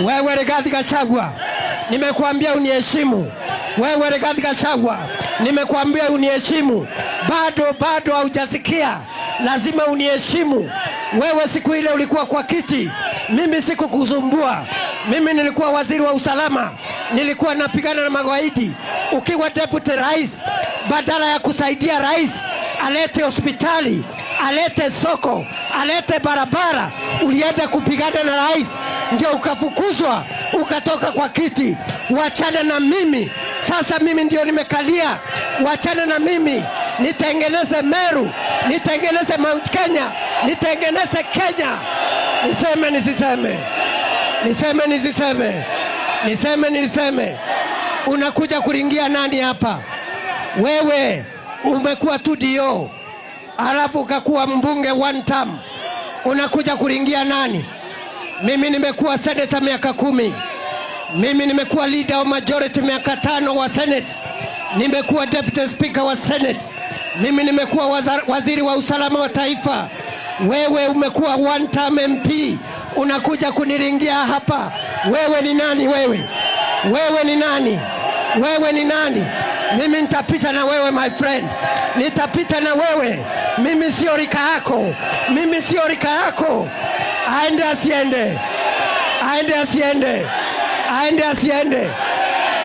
Wewe Rigathi Gachagua, nimekuambia uniheshimu. Wewe Rigathi Gachagua, nimekuambia uniheshimu. Bado haujasikia. Lazima uniheshimu. Wewe siku ile ulikuwa kwa kiti, mimi sikukuzumbua. Mimi nilikuwa waziri wa usalama, nilikuwa napigana na magaidi. Ukiwa deputy rais, badala ya kusaidia rais alete hospitali, alete soko, alete barabara, ulienda kupigana na rais, ndio ukafukuzwa, ukatoka kwa kiti. Wachana na mimi. Sasa mimi ndio nimekalia. Wachana na mimi. Nitengeneze Meru, nitengeneze Mount Kenya, nitengeneze Kenya. Niseme nisiseme? Niseme nisiseme? Niseme nisiseme? Unakuja kuringia nani hapa? Wewe umekuwa tu dio, alafu ukakuwa mbunge one term. Unakuja kuringia nani? Mimi nimekuwa senator miaka 10. Mimi nimekuwa leader wa majority miaka 5 wa Senate. Nimekuwa deputy speaker wa Senate. Mimi nimekuwa waziri wa usalama wa taifa. Wewe umekuwa one term MP. Unakuja kuniringia hapa. Wewe ni nani wewe? Wewe ni nani? Wewe ni nani? Mimi nitapita na wewe my friend. Nitapita na wewe. Mimi sio rika yako. Mimi sio rika yako. Aende asiende. Aende asiende. Aende asiende.